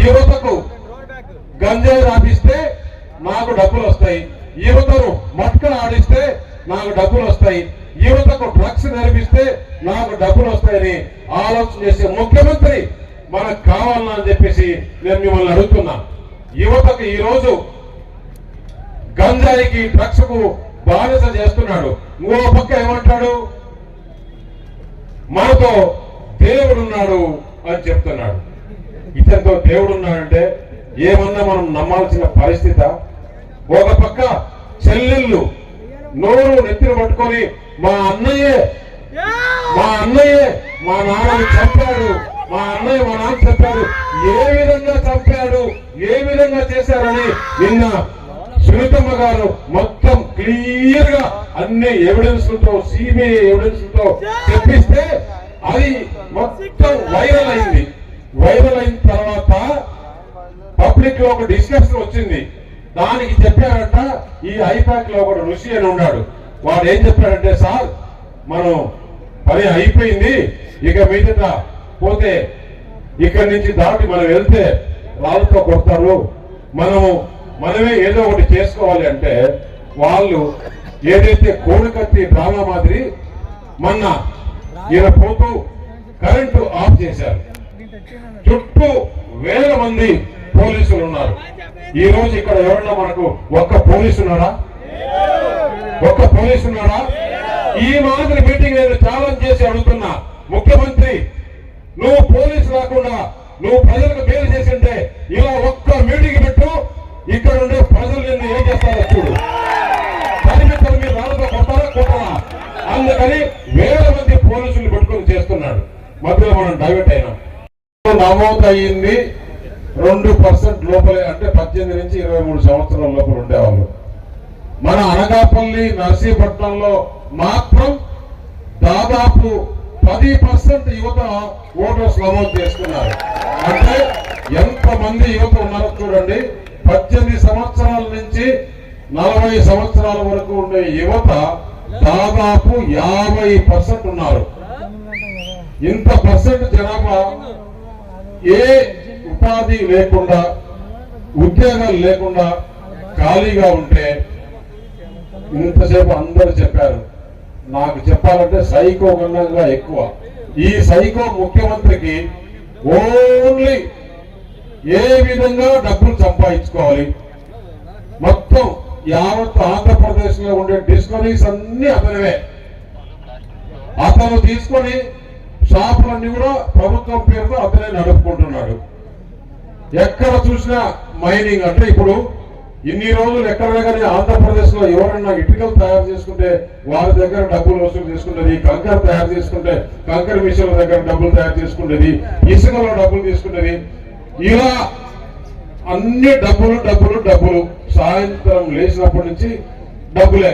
యువతకు గంజాయి రాపిస్తే నాకు డబ్బులు వస్తాయి, యువతను మట్క ఆడిస్తే నాకు డబ్బులు వస్తాయి, యువతకు డ్రగ్స్ నేర్పిస్తే నాకు డబ్బులు వస్తాయని ఆలోచన చేసే ముఖ్యమంత్రి మనకు కావాలని అని చెప్పేసి నేను మిమ్మల్ని అడుగుతున్నా. యువతకు ఈ రోజు గంజాయికి డ్రగ్స్ కు బానిస చేస్తున్నాడు. ఇంకో పక్క ఏమంటాడు, మనతో దేవుడున్నాడు అని చెప్తున్నాడు. ఇతనితో దేవుడున్నాడంటే ఏమన్నా మనం నమ్మాల్సిన పరిస్థితి. ఒక పక్క చెల్లెళ్ళు నోరు నెత్తిన పట్టుకొని మా అన్నయ్యే మా నాన్నని చంపాడు, మా అన్నయ్య మా నాన్న చంపాడు, ఏ విధంగా చంపాడు, ఏ విధంగా చేశారని నిన్న సునీతమ్మ గారు మొత్తం క్లియర్ గా అన్ని ఎవిడెన్స్ తో సిబిఐ ఎవిడెన్స్ తో చెప్పిస్తే అది మొత్తం వైరల్ అయింది. వైరల్ అయిన తర్వాత పబ్లిక్ లో ఒక డిస్కషన్ వచ్చింది. దానికి చెప్పారంట ఈ ఐపాక్ లో ఒక ఋషి అని ఉన్నాడు. వాడు ఏం చెప్పాడంటే, సార్ మనం పని అయిపోయింది, ఇక మీదట పోతే ఇక్కడి నుంచి దాటి మనం వెళ్తే రాళ్ళతో కొడతారు, మనమే ఏదో ఒకటి చేసుకోవాలి అంటే వాళ్ళు ఏదైతే కోడికత్తి డ్రామా మాదిరి మొన్న ఈయన పోతూ కరెంటు ఆఫ్ చేశారు. చుట్టూ వేల మంది పోలీసులు ఉన్నారు. ఈ రోజు ఇక్కడ ఎవరన్నా మనకు ఒక్క పోలీసు ఉన్నారా? ఒక్క పోలీసు ఉన్నారా? ఈ మాదిరి మీటింగ్ నేను ఛాలెంజ్ చేసి అడుగుతున్నా, ముఖ్యమంత్రి నువ్వు పోలీసు రాకుండా నువ్వు ప్రజలకు మేలు చేసింటే ఇలా ఒక్క మీటింగ్ పెట్టు, ఇక్కడ ఉండే ప్రజలు నిన్ను ఏం చేస్తారో చూడు. పరిమితులు మీరు రాళ్ళతో కొట్టారా? అందుకని వేల మంది పోలీసులు పెట్టుకుని చేస్తున్నాడు. మధ్యలో మనం డైవర్ట్ అయినాం. నమోదు అయ్యింది 2% లోపలే, అంటే 18 నుంచి 23 సంవత్సరాల లోపల ఉండేవాళ్ళు. మన అనకాపల్లి నర్సీపట్నంలో మాత్రం దాదాపు 10% యువత ఓటర్స్ నమోదు చేసుకున్నారు. అంటే ఎంతమంది యువత ఉన్నారో చూడండి. 18 సంవత్సరాల నుంచి 40 సంవత్సరాల వరకు ఉండే యువత దాదాపు 50% ఉన్నారు. ఇంత పర్సెంట్ జనాభా ఏ ఉపాధి లేకుండా, ఉద్యోగాలు లేకుండా ఖాళీగా ఉంటే ఇంతసేపు అందరూ చెప్పారు. నాకు చెప్పాలంటే సైకో కన్నా ఎక్కువ. ఈ సైకో ముఖ్యమంత్రికి ఓన్లీ ఏ విధంగా డబ్బులు సంపాదించుకోవాలి, మొత్తం యావత్ ఆంధ్రప్రదేశ్ లో ఉండే డిస్కవరీస్ అన్ని అతనివే. అతను తీసుకొని షాపులన్నీ కూడా ప్రభుత్వం పేరుతో అతనే నడుపుకుంటున్నాడు. ఎక్కడ చూసినా మైనింగ్. అంటే ఇప్పుడు ఇన్ని రోజులు ఎక్కడైనా కానీ ఆంధ్రప్రదేశ్ లో ఎవరైనా ఇటుకలు తయారు చేసుకుంటే వారి దగ్గర డబ్బులు వసూలు చేసుకునేది, కంకర తయారు చేసుకుంటే కంకర మిషన్ల దగ్గర డబ్బులు తయారు చేసుకునేది, ఇసుకలో డబ్బులు తీసుకునేది, ఇలా అన్ని డబ్బులు. సాయంత్రం లేచినప్పటి నుంచి డబ్బులే.